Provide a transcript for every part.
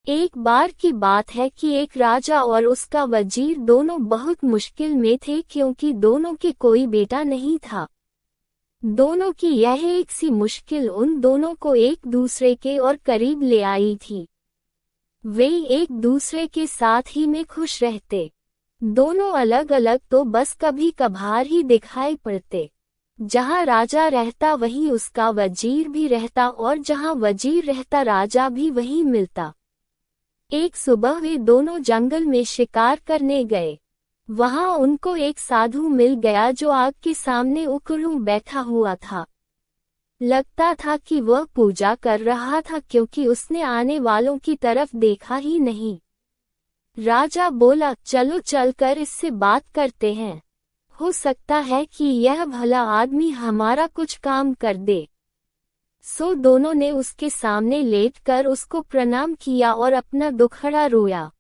एक बार की बात है कि एक राजा और उसका वजीर दोनों बहुत मुश्किल में थे क्योंकि दोनों के कोई बेटा नहीं था। दोनों की यह एक सी मुश्किल उन दोनों को एक दूसरे के और करीब ले आई थी। वे एक दूसरे के साथ ही में खुश रहते। दोनों अलग अलग तो बस कभी कभार ही दिखाई पड़ते। जहाँ राजा रहता वहीं उसका वजीर भी रहता और जहाँ वजीर रहता राजा भी वहीं मिलता। एक सुबह वे दोनों जंगल में शिकार करने गए। वहां उनको एक साधु मिल गया जो आग के सामने उकड़ू बैठा हुआ था। लगता था कि वह पूजा कर रहा था क्योंकि उसने आने वालों की तरफ देखा ही नहीं। राजा बोला, चलो चलकर इससे बात करते हैं। हो सकता है कि यह भला आदमी हमारा कुछ काम कर दे। सो दोनों ने उसके सामने लेटकर उसको प्रणाम किया और अपना दुखड़ा रोया।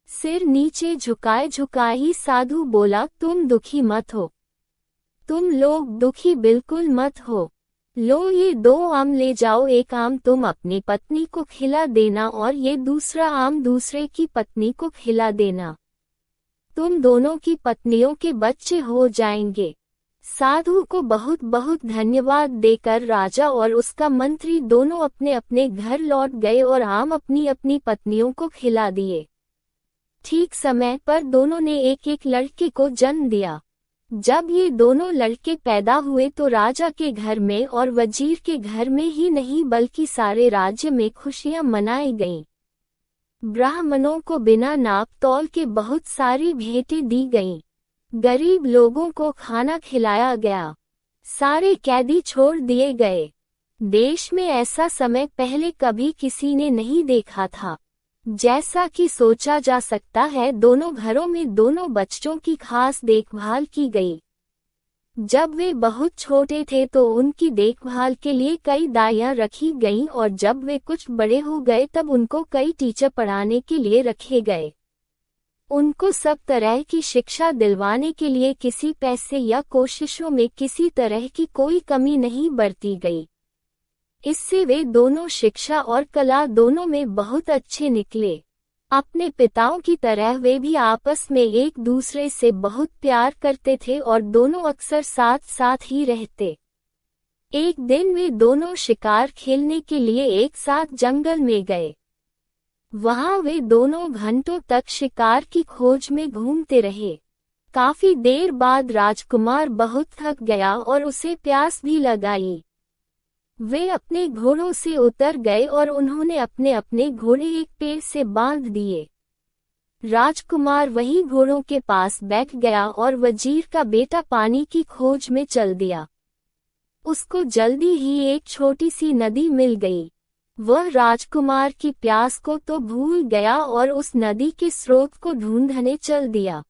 सिर नीचे झुकाए झुकाए ही साधु बोला, तुम दुखी मत हो। तुम लोग दुखी बिल्कुल मत हो। लो ये 2 आम ले जाओ। एक आम तुम अपनी पत्नी को खिला देना और ये दूसरा आम दूसरे की पत्नी को खिला देना। तुम दोनों की पत्नियों के बच्चे हो जाएंगे। साधु को बहुत बहुत धन्यवाद देकर राजा और उसका मंत्री दोनों अपने अपने घर लौट गए और आम अपनी अपनी पत्नियों को खिला दिए। ठीक समय पर दोनों ने एक एक लड़के को जन्म दिया। जब ये दोनों लड़के पैदा हुए तो राजा के घर में और वजीर के घर में ही नहीं बल्कि सारे राज्य में खुशियां मनाई गईं। ब्राह्मणों को बिना नाप तौल के बहुत सारी भेंटें दी गईं। गरीब लोगों को खाना खिलाया गया। सारे कैदी छोड़ दिए गए। देश में ऐसा समय पहले कभी किसी ने नहीं देखा था। जैसा कि सोचा जा सकता है, दोनों घरों में दोनों बच्चों की खास देखभाल की गई। जब वे बहुत छोटे थे तो उनकी देखभाल के लिए कई दाइयां रखी गईं और जब वे कुछ बड़े हो गए तब उनको कई टीचर पढ़ाने के लिए रखे गए। उनको सब तरह की शिक्षा दिलवाने के लिए किसी पैसे या कोशिशों में किसी तरह की कोई कमी नहीं बरती गई। इससे वे दोनों शिक्षा और कला दोनों में बहुत अच्छे निकले। अपने पिताओं की तरह वे भी आपस में एक दूसरे से बहुत प्यार करते थे और दोनों अक्सर साथ साथ ही रहते। एक दिन वे दोनों शिकार खेलने के लिए एक साथ जंगल में गए। वहां वे दोनों घंटों तक शिकार की खोज में घूमते रहे। काफी देर बाद राजकुमार बहुत थक गया और उसे प्यास भी लगाई। वे अपने घोड़ों से उतर गए और उन्होंने अपने अपने घोड़े एक पेड़ से बांध दिए। राजकुमार वहीं घोड़ों के पास बैठ गया और वजीर का बेटा पानी की खोज में चल दिया। उसको जल्दी ही एक छोटी सी नदी मिल गई। वह राजकुमार की प्यास को तो भूल गया और उस नदी के स्रोत को ढूंढने चल दिया।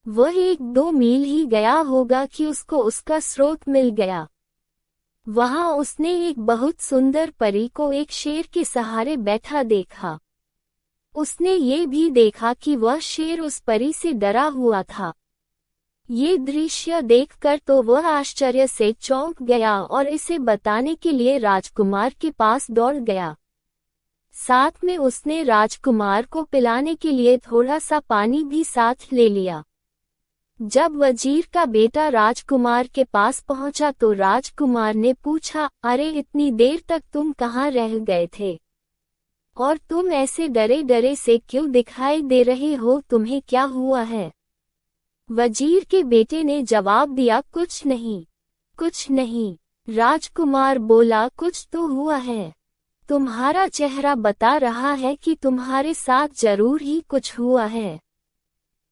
वह 1-2 मील ही गया होगा कि उसको उसका स्रोत मिल गया। वहां उसने एक बहुत सुंदर परी को एक शेर के सहारे बैठा देखा। उसने ये भी देखा कि वह शेर उस परी से डरा हुआ था। ये दृश्य देखकर तो वह आश्चर्य से चौंक गया और इसे बताने के लिए राजकुमार के पास दौड़ गया। साथ में उसने राजकुमार को पिलाने के लिए थोड़ा सा पानी भी साथ ले लिया। जब वजीर का बेटा राजकुमार के पास पहुंचा तो राजकुमार ने पूछा, अरे इतनी देर तक तुम कहाँ रह गए थे? और तुम ऐसे डरे डरे से क्यों दिखाई दे रहे हो? तुम्हें क्या हुआ है? वजीर के बेटे ने जवाब दिया, कुछ नहीं, कुछ नहीं। राजकुमार बोला, कुछ तो हुआ है। तुम्हारा चेहरा बता रहा है कि तुम्हारे साथ जरूर ही कुछ हुआ है।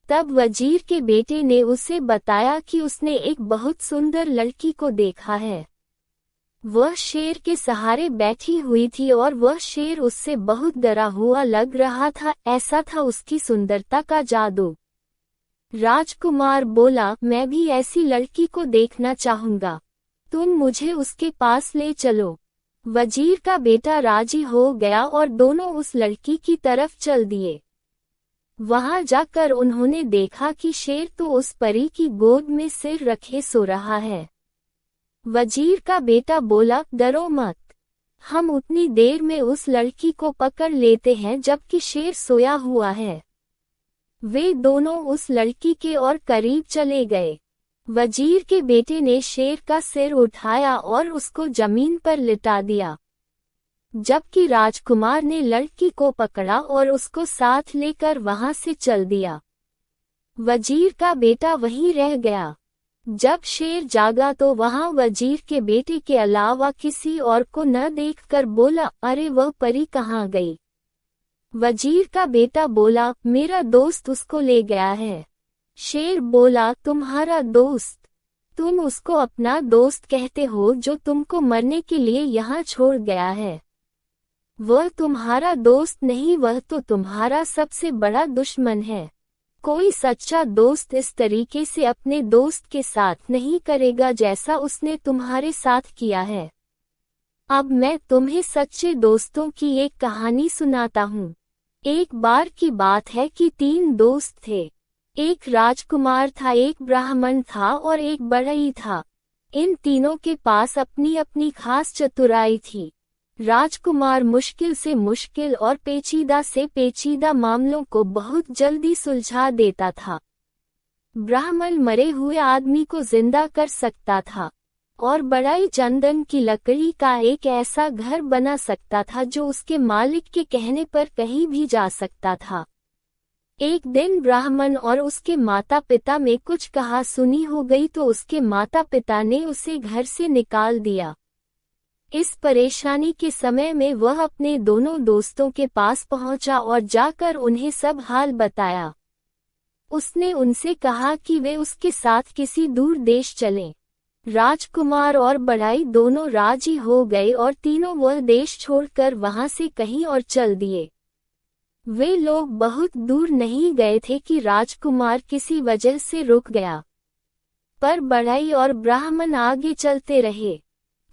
तब वजीर के बेटे ने उसे बताया कि उसने एक बहुत सुंदर लड़की को देखा है। वह शेर के सहारे बैठी हुई थी और वह शेर उससे बहुत डरा हुआ लग रहा था। ऐसा था उसकी सुंदरता का जादू। राजकुमार बोला, मैं भी ऐसी लड़की को देखना चाहूंगा। तुम मुझे उसके पास ले चलो। वजीर का बेटा राजी हो गया और दोनों उस लड़की की तरफ चल दिए। वहां जाकर उन्होंने देखा कि शेर तो उस परी की गोद में सिर रखे सो रहा है। वजीर का बेटा बोला, डरो मत, हम उतनी देर में उस लड़की को पकड़ लेते हैं जबकि शेर सोया हुआ है। वे दोनों उस लड़की के और करीब चले गए। वजीर के बेटे ने शेर का सिर उठाया और उसको जमीन पर लिटा दिया, जबकि राजकुमार ने लड़की को पकड़ा और उसको साथ लेकर वहां से चल दिया। वजीर का बेटा वहीं रह गया। जब शेर जागा तो वहां वजीर के बेटे के अलावा किसी और को न देखकर बोला, अरे वह परी कहाँ गई? वजीर का बेटा बोला, मेरा दोस्त उसको ले गया है। शेर बोला, तुम्हारा दोस्त? तुम उसको अपना दोस्त कहते हो जो तुमको मरने के लिए यहाँ छोड़ गया है। वह तुम्हारा दोस्त नहीं, वह तो तुम्हारा सबसे बड़ा दुश्मन है। कोई सच्चा दोस्त इस तरीके से अपने दोस्त के साथ नहीं करेगा जैसा उसने तुम्हारे साथ किया है। अब मैं तुम्हें सच्चे दोस्तों की एक कहानी सुनाता हूँ। एक बार की बात है कि 3 दोस्त थे। एक राजकुमार था, एक ब्राह्मण था और एक बढ़ई था। इन तीनों के पास अपनी अपनी खास चतुराई थी। राजकुमार मुश्किल से मुश्किल और पेचीदा से पेचीदा मामलों को बहुत जल्दी सुलझा देता था। ब्राह्मण मरे हुए आदमी को जिंदा कर सकता था और बढ़ई चंदन की लकड़ी का एक ऐसा घर बना सकता था जो उसके मालिक के कहने पर कहीं भी जा सकता था। एक दिन ब्राह्मण और उसके माता पिता में कुछ कहा सुनी हो गई तो उसके माता पिता ने उसे घर से निकाल दिया। इस परेशानी के समय में वह अपने दोनों दोस्तों के पास पहुंचा और जाकर उन्हें सब हाल बताया। उसने उनसे कहा कि वे उसके साथ किसी दूर देश चलें। राजकुमार और बढ़ई दोनों राजी हो गए और तीनों वह देश छोड़कर वहां से कहीं और चल दिए। वे लोग बहुत दूर नहीं गए थे कि राजकुमार किसी वजह से रुक गया, पर बढ़ई और ब्राह्मण आगे चलते रहे।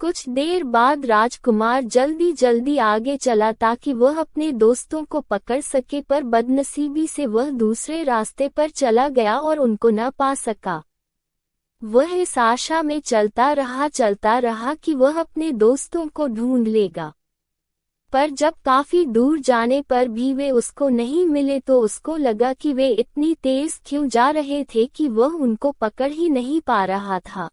कुछ देर बाद राजकुमार जल्दी जल्दी आगे चला ताकि वह अपने दोस्तों को पकड़ सके, पर बदनसीबी से वह दूसरे रास्ते पर चला गया और उनको न पा सका। वह इस आशा में चलता रहा कि वह अपने दोस्तों को ढूंढ लेगा, पर जब काफी दूर जाने पर भी वे उसको नहीं मिले तो उसको लगा कि वे इतनी तेज क्यों जा रहे थे कि वह उनको पकड़ ही नहीं पा रहा था।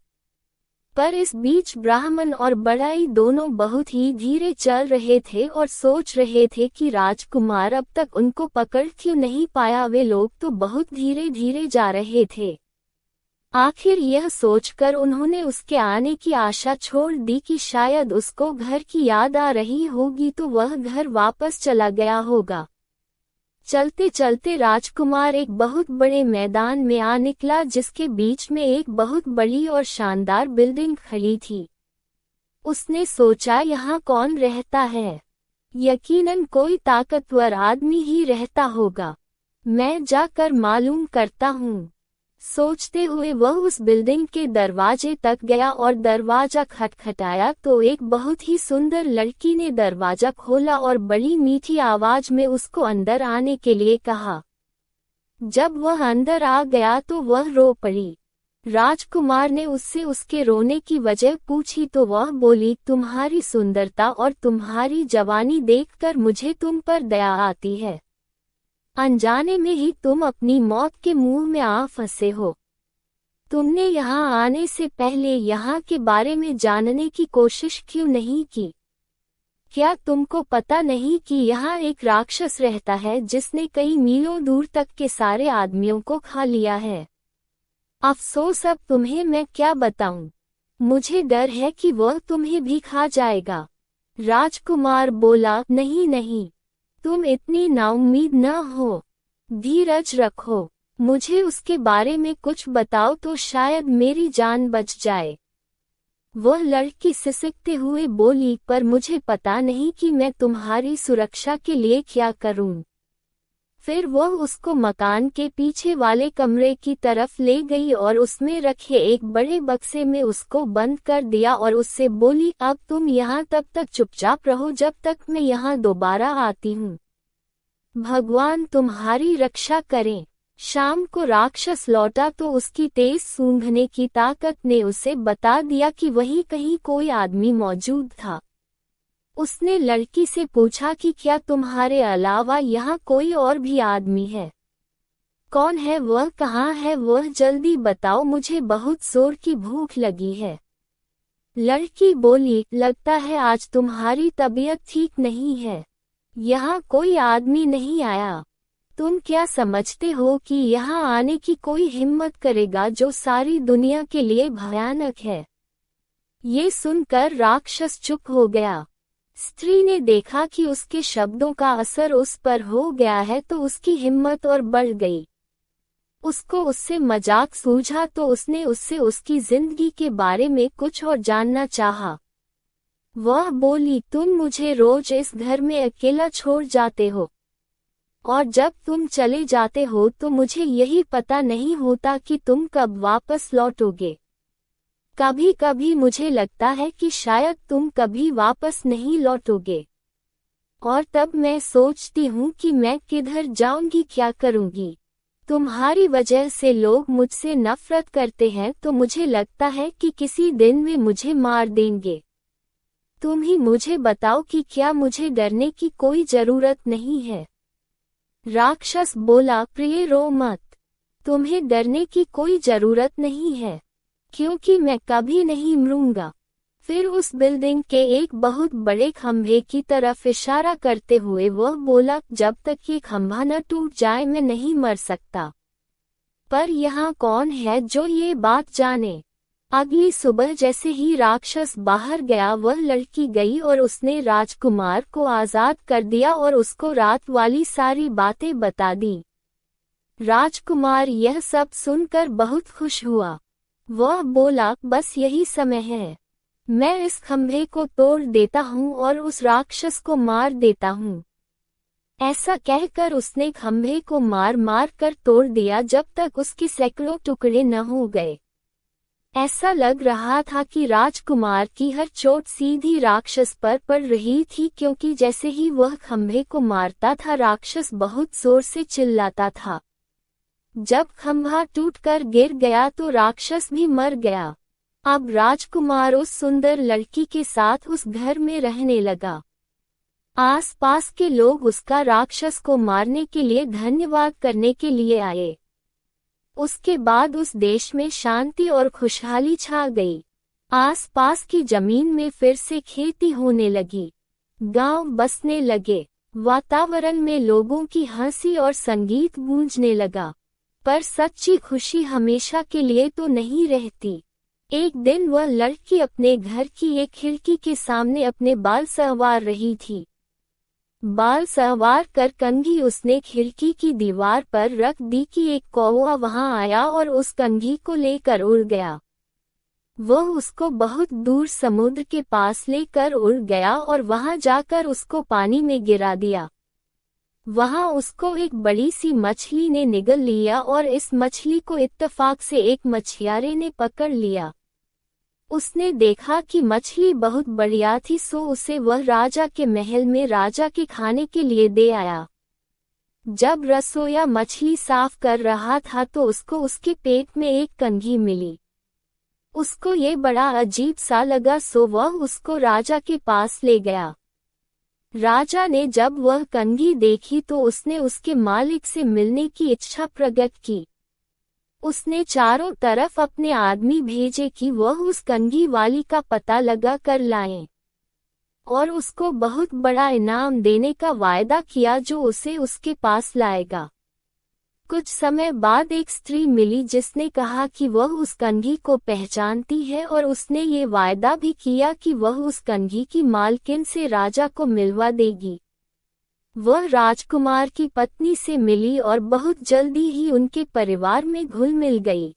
पर इस बीच ब्राह्मण और बढ़ई दोनों बहुत ही धीरे चल रहे थे और सोच रहे थे कि राजकुमार अब तक उनको पकड़ क्यों नहीं पाया। वे लोग तो बहुत धीरे धीरे जा रहे थे। आखिर यह सोचकर उन्होंने उसके आने की आशा छोड़ दी कि शायद उसको घर की याद आ रही होगी तो वह घर वापस चला गया होगा। चलते चलते राजकुमार एक बहुत बड़े मैदान में आ निकला जिसके बीच में एक बहुत बड़ी और शानदार बिल्डिंग खड़ी थी। उसने सोचा, यहाँ कौन रहता है? यकीनन कोई ताकतवर आदमी ही रहता होगा। मैं जाकर मालूम करता हूँ। सोचते हुए वह उस बिल्डिंग के दरवाजे तक गया और दरवाजा खटखटाया तो एक बहुत ही सुंदर लड़की ने दरवाजा खोला और बड़ी मीठी आवाज में उसको अंदर आने के लिए कहा। जब वह अंदर आ गया तो वह रो पड़ी। राजकुमार ने उससे उसके रोने की वजह पूछी तो वह बोली, तुम्हारी सुंदरता और तुम्हारी जवानी देखकर मुझे तुम पर दया आती है। अनजाने में ही तुम अपनी मौत के मुंह में आ फंसे हो। तुमने यहाँ आने से पहले यहाँ के बारे में जानने की कोशिश क्यों नहीं की? क्या तुमको पता नहीं कि यहाँ एक राक्षस रहता है जिसने कई मीलों दूर तक के सारे आदमियों को खा लिया है? अफसोस, अब तुम्हें मैं क्या बताऊं? मुझे डर है कि वह तुम्हें भी खा जाएगा। राजकुमार बोला, नहीं नहीं, तुम इतनी नाउम्मीद न हो, धीरज रखो। मुझे उसके बारे में कुछ बताओ तो शायद मेरी जान बच जाए। वह लड़की सिसकते हुए बोली, पर मुझे पता नहीं कि मैं तुम्हारी सुरक्षा के लिए क्या करूं। फिर वह उसको मकान के पीछे वाले कमरे की तरफ ले गई और उसमें रखे एक बड़े बक्से में उसको बंद कर दिया और उससे बोली, अब तुम यहाँ तब तक चुपचाप रहो जब तक मैं यहाँ दोबारा आती हूँ। भगवान तुम्हारी रक्षा करें। शाम को राक्षस लौटा तो उसकी तेज सूंघने की ताकत ने उसे बता दिया कि वहीं कहीं कोई आदमी मौजूद था। उसने लड़की से पूछा कि क्या तुम्हारे अलावा यहाँ कोई और भी आदमी है? कौन है वह, कहाँ है वह, जल्दी बताओ, मुझे बहुत जोर की भूख लगी है। लड़की बोली, लगता है आज तुम्हारी तबीयत ठीक नहीं है। यहाँ कोई आदमी नहीं आया। तुम क्या समझते हो कि यहाँ आने की कोई हिम्मत करेगा जो सारी दुनिया के लिए भयानक है? ये सुनकर राक्षस चुप हो गया। स्त्री ने देखा कि उसके शब्दों का असर उस पर हो गया है तो उसकी हिम्मत और बढ़ गई। उसको उससे मजाक सूझा तो उसने उससे उसकी जिंदगी के बारे में कुछ और जानना चाहा। वह बोली, तुम मुझे रोज इस घर में अकेला छोड़ जाते हो और जब तुम चले जाते हो तो मुझे यही पता नहीं होता कि तुम कब वापस लौटोगे। कभी कभी मुझे लगता है कि शायद तुम कभी वापस नहीं लौटोगे और तब मैं सोचती हूँ कि मैं किधर जाऊंगी, क्या करूंगी। तुम्हारी वजह से लोग मुझसे नफरत करते हैं तो मुझे लगता है कि किसी दिन वे मुझे मार देंगे। तुम ही मुझे बताओ कि क्या मुझे डरने की कोई जरूरत नहीं है? राक्षस बोला, प्रिय रो मत, तुम्हें डरने की कोई जरूरत नहीं है क्योंकि मैं कभी नहीं मरूंगा। फिर उस बिल्डिंग के एक बहुत बड़े खंभे की तरफ इशारा करते हुए वह बोला, जब तक ये खंभा न टूट जाए मैं नहीं मर सकता। पर यहाँ कौन है जो ये बात जाने? अगली सुबह जैसे ही राक्षस बाहर गया वह लड़की गई और उसने राजकुमार को आजाद कर दिया और उसको रात वाली सारी बातें बता दी। राजकुमार यह सब सुनकर बहुत खुश हुआ। वह बोला, बस यही समय है, मैं इस खंभे को तोड़ देता हूँ और उस राक्षस को मार देता हूँ। ऐसा कहकर उसने खंभे को मार मार कर तोड़ दिया जब तक उसके सैकड़ों टुकड़े न हो गए। ऐसा लग रहा था कि राजकुमार की हर चोट सीधी राक्षस पर पड़ रही थी क्योंकि जैसे ही वह खंभे को मारता था राक्षस बहुत जोर से चिल्लाता था। जब खंभा टूटकर गिर गया तो राक्षस भी मर गया। अब राजकुमार उस सुंदर लड़की के साथ उस घर में रहने लगा। आसपास के लोग उसका राक्षस को मारने के लिए धन्यवाद करने के लिए आए। उसके बाद उस देश में शांति और खुशहाली छा गई। आसपास की जमीन में फिर से खेती होने लगी। गांव बसने लगे। वातावरण में लोगों की हंसी और संगीत गूंजने लगा। पर सच्ची खुशी हमेशा के लिए तो नहीं रहती। एक दिन वह लड़की अपने घर की एक खिड़की के सामने अपने बाल संवार रही थी। बाल संवार कर कंघी उसने खिड़की की दीवार पर रख दी कि एक कौवा वहां आया और उस कंघी को लेकर उड़ गया। वह उसको बहुत दूर समुद्र के पास लेकर उड़ गया और वहां जाकर उसको पानी में गिरा दिया। वहां उसको एक बड़ी सी मछली ने निगल लिया और इस मछली को इत्तेफाक से एक मछियारे ने पकड़ लिया। उसने देखा कि मछली बहुत बढ़िया थी सो उसे वह राजा के महल में राजा के खाने के लिए दे आया। जब रसोइया मछली साफ कर रहा था तो उसको उसके पेट में एक कंघी मिली। उसको ये बड़ा अजीब सा लगा सो वह उसको राजा के पास ले गया। राजा ने जब वह कंघी देखी तो उसने उसके मालिक से मिलने की इच्छा प्रकट की। उसने चारों तरफ अपने आदमी भेजे कि वह उस कंघी वाली का पता लगा कर लाएं और उसको बहुत बड़ा इनाम देने का वायदा किया जो उसे उसके पास लाएगा। कुछ समय बाद एक स्त्री मिली जिसने कहा कि वह उस कंघी को पहचानती है और उसने ये वायदा भी किया कि वह उस कंघी की मालकिन से राजा को मिलवा देगी। वह राजकुमार की पत्नी से मिली और बहुत जल्दी ही उनके परिवार में घुल मिल गई।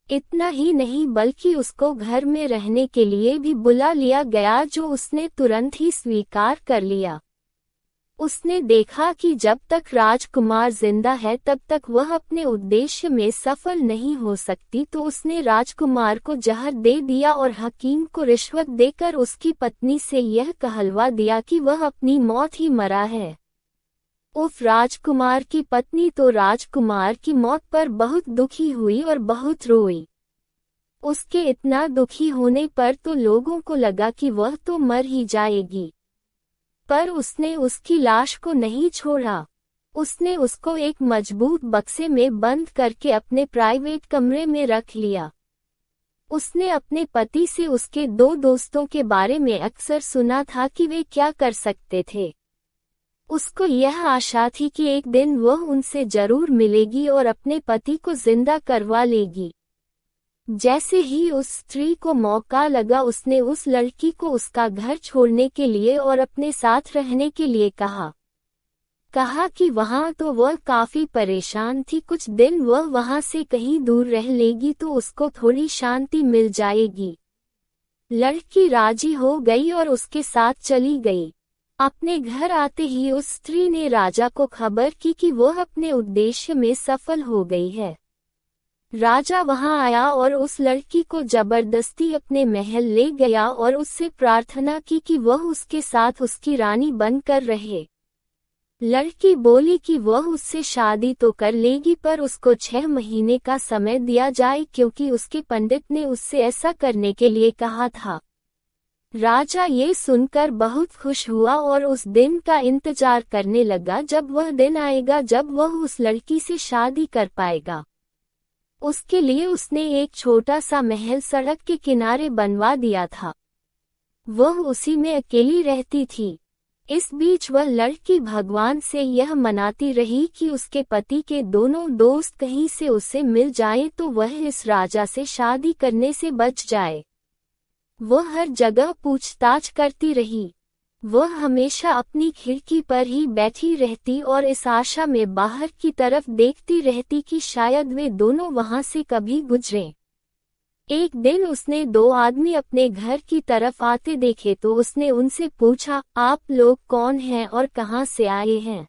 इतना ही नहीं बल्कि उसको घर में रहने के लिए भी बुला लिया गया जो उसने तुरंत ही स्वीकार कर लिया। उसने देखा कि जब तक राजकुमार जिंदा है तब तक वह अपने उद्देश्य में सफल नहीं हो सकती तो उसने राजकुमार को जहर दे दिया और हकीम को रिश्वत देकर उसकी पत्नी से यह कहलवा दिया कि वह अपनी मौत ही मरा है। उफ! राजकुमार की पत्नी तो राजकुमार की मौत पर बहुत दुखी हुई और बहुत रोई। उसके इतना दुखी होने पर तो लोगों को लगा कि वह तो मर ही जाएगी। पर उसने उसकी लाश को नहीं छोड़ा। उसने उसको एक मजबूत बक्से में बंद करके अपने प्राइवेट कमरे में रख लिया। उसने अपने पति से उसके 2 दोस्तों के बारे में अक्सर सुना था कि वे क्या कर सकते थे। उसको यह आशा थी कि एक दिन वह उनसे जरूर मिलेगी और अपने पति को जिंदा करवा लेगी। जैसे ही उस स्त्री को मौका लगा, उसने उस लड़की को उसका घर छोड़ने के लिए और अपने साथ रहने के लिए कहा कि वहां तो वह काफी परेशान थी, कुछ दिन वह वहां से कहीं दूर रह लेगी तो उसको थोड़ी शांति मिल जाएगी। लड़की राजी हो गई और उसके साथ चली गई। अपने घर आते ही उस स्त्री ने राजा को खबर की कि वह अपने उद्देश्य में सफल हो गई है। राजा वहां आया और उस लड़की को जबरदस्ती अपने महल ले गया और उससे प्रार्थना की कि वह उसके साथ उसकी रानी बनकर रहे। लड़की बोली कि वह उससे शादी तो कर लेगी, पर उसको 6 महीने का समय दिया जाए क्योंकि उसके पंडित ने उससे ऐसा करने के लिए कहा था। राजा ये सुनकर बहुत खुश हुआ और उस दिन का इंतजार करने लगा जब वह दिन आएगा जब वह उस लड़की से शादी कर पाएगा। उसके लिए उसने एक छोटा सा महल सड़क के किनारे बनवा दिया था। वह उसी में अकेली रहती थी। इस बीच वह लड़की भगवान से यह मनाती रही कि उसके पति के दोनों दोस्त कहीं से उसे मिल जाएं तो वह इस राजा से शादी करने से बच जाए। वह हर जगह पूछताछ करती रही। वह हमेशा अपनी खिड़की पर ही बैठी रहती और इस आशा में बाहर की तरफ देखती रहती कि शायद वे दोनों वहां से कभी गुजरें। एक दिन उसने 2 आदमी अपने घर की तरफ आते देखे तो उसने उनसे पूछा, आप लोग कौन हैं और कहां से आए हैं?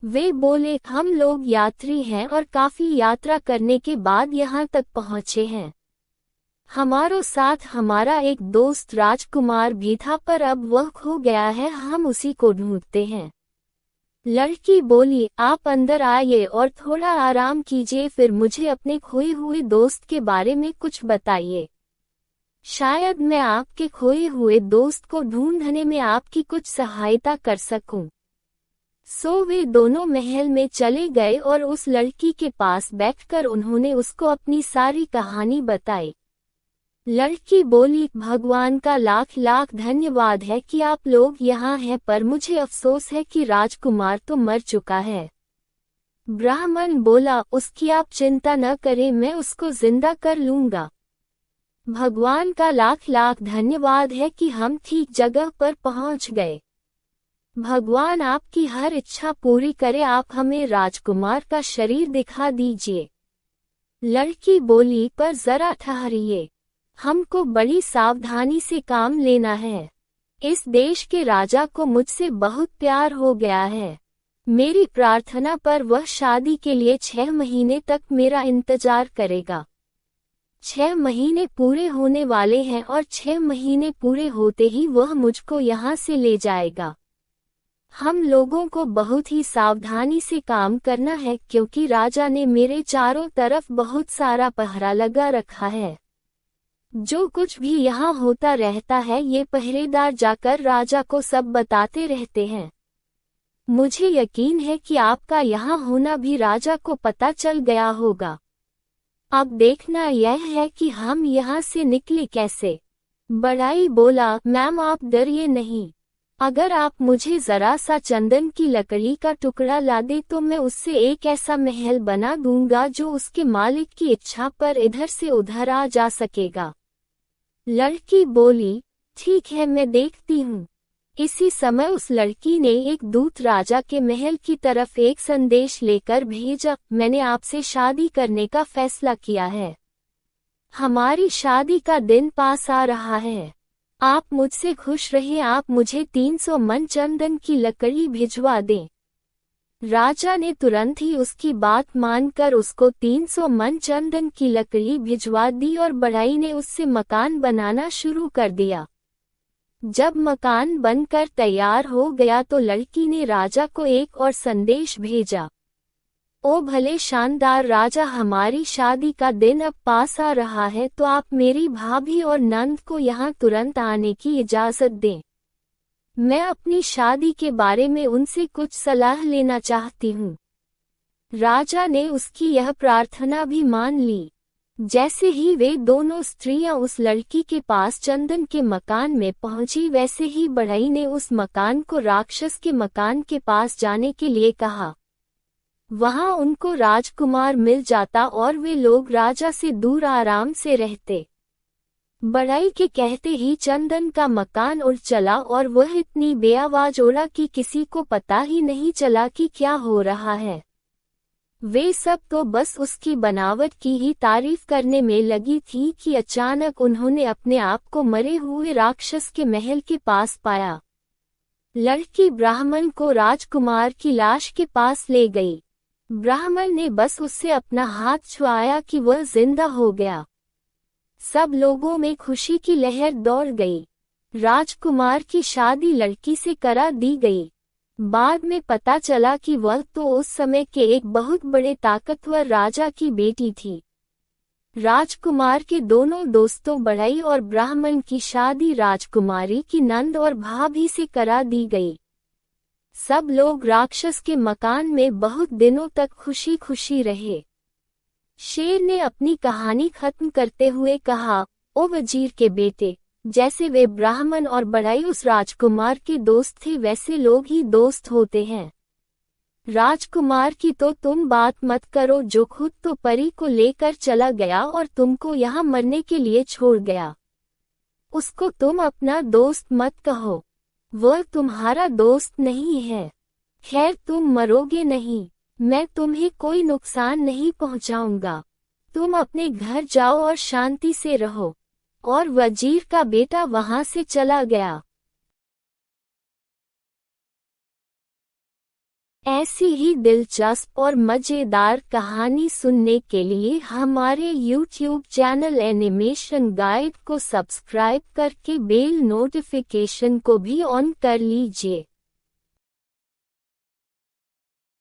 वे बोले, हम लोग यात्री हैं और काफी यात्रा करने के बाद यहां तक पहुंचे हैं। हमारो साथ हमारा एक दोस्त राजकुमार भी था, पर अब वह खो गया है, हम उसी को ढूंढते हैं। लड़की बोली, आप अंदर आइए और थोड़ा आराम कीजिए, फिर मुझे अपने खोए हुए दोस्त के बारे में कुछ बताइए। शायद मैं आपके खोए हुए दोस्त को ढूंढने में आपकी कुछ सहायता कर सकूं। सो वे दोनों महल में चले गए और उस लड़की के पास बैठकर उन्होंने उसको अपनी सारी कहानी बताई। लड़की बोली, भगवान का लाख लाख धन्यवाद है कि आप लोग यहाँ हैं, पर मुझे अफसोस है कि राजकुमार तो मर चुका है। ब्राह्मण बोला, उसकी आप चिंता न करें, मैं उसको जिंदा कर लूंगा। भगवान का लाख लाख धन्यवाद है कि हम ठीक जगह पर पहुंच गए। भगवान आपकी हर इच्छा पूरी करे, आप हमें राजकुमार का शरीर दिखा दीजिए। लड़की बोली, पर जरा ठहरिए, हमको बड़ी सावधानी से काम लेना है। इस देश के राजा को मुझसे बहुत प्यार हो गया है। मेरी प्रार्थना पर वह शादी के लिए 6 महीने तक मेरा इंतजार करेगा। 6 महीने पूरे होने वाले हैं और 6 महीने पूरे होते ही वह मुझको यहाँ से ले जाएगा। हम लोगों को बहुत ही सावधानी से काम करना है क्योंकि राजा ने मेरे चारों तरफ बहुत सारा पहरा लगा रखा है। जो कुछ भी यहाँ होता रहता है ये पहरेदार जाकर राजा को सब बताते रहते हैं। मुझे यकीन है कि आपका यहाँ होना भी राजा को पता चल गया होगा। अब देखना यह है कि हम यहाँ से निकले कैसे। बड़ाई बोला, मैम आप डरिए नहीं, अगर आप मुझे जरा सा चंदन की लकड़ी का टुकड़ा ला दे तो मैं उससे एक ऐसा महल बना दूंगा जो उसके मालिक की इच्छा पर इधर से उधर आ जा सकेगा। लड़की बोली, ठीक है, मैं देखती हूँ। इसी समय उस लड़की ने एक दूत राजा के महल की तरफ एक संदेश लेकर भेजा, मैंने आपसे शादी करने का फैसला किया है। हमारी शादी का दिन पास आ रहा है। आप मुझसे खुश रहिए, आप मुझे 300 मन चंदन की लकड़ी भिजवा दें। राजा ने तुरंत ही उसकी बात मानकर उसको 300 मन चंदन की लकड़ी भिजवा दी और बढ़ई ने उससे मकान बनाना शुरू कर दिया। जब मकान बनकर तैयार हो गया तो लड़की ने राजा को एक और संदेश भेजा, ओ भले शानदार राजा, हमारी शादी का दिन अब पास आ रहा है तो आप मेरी भाभी और नंद को यहाँ तुरंत आने की इजाजत दें। मैं अपनी शादी के बारे में उनसे कुछ सलाह लेना चाहती हूँ। राजा ने उसकी यह प्रार्थना भी मान ली। जैसे ही वे दोनों स्त्रियां उस लड़की के पास चंदन के मकान में पहुंची, वैसे ही बढ़ई ने उस मकान को राक्षस के मकान के पास जाने के लिए कहा। वहां उनको राजकुमार मिल जाता और वे लोग राजा से दूर आराम से रहते। बढ़ई के कहते ही चंदन का मकान उड़ चला और वह इतनी बेआवाज उड़ा कि किसी को पता ही नहीं चला कि क्या हो रहा है। वे सब तो बस उसकी बनावट की ही तारीफ करने में लगी थी कि अचानक उन्होंने अपने आप को मरे हुए राक्षस के महल के पास पाया। लड़की ब्राह्मण को राजकुमार की लाश के पास ले गई। ब्राह्मण ने बस उससे अपना हाथ छुआया कि वह जिंदा हो गया। सब लोगों में खुशी की लहर दौड़ गई। राजकुमार की शादी लड़की से करा दी गई। बाद में पता चला कि वह तो उस समय के एक बहुत बड़े ताकतवर राजा की बेटी थी। राजकुमार के दोनों दोस्तों बढ़ई और ब्राह्मण की शादी राजकुमारी की नंद और भाभी से करा दी गई। सब लोग राक्षस के मकान में बहुत दिनों तक खुशी खुशी रहे। शेर ने अपनी कहानी खत्म करते हुए कहा, ओ वजीर के बेटे, जैसे वे ब्राह्मण और बढ़ई उस राजकुमार के दोस्त थे, वैसे लोग ही दोस्त होते हैं। राजकुमार की तो तुम बात मत करो, जो खुद तो परी को लेकर चला गया और तुमको यहाँ मरने के लिए छोड़ गया। उसको तुम अपना दोस्त मत कहो, वह तुम्हारा दोस्त नहीं है। खैर, तुम मरोगे नहीं, मैं तुम्हें कोई नुकसान नहीं पहुंचाऊंगा। तुम अपने घर जाओ और शांति से रहो। और वजीर का बेटा वहां से चला गया। ऐसी ही दिलचस्प और मजेदार कहानी सुनने के लिए हमारे YouTube चैनल एनिमेशन गाइड को सब्सक्राइब करके बेल नोटिफिकेशन को भी ऑन कर लीजिए।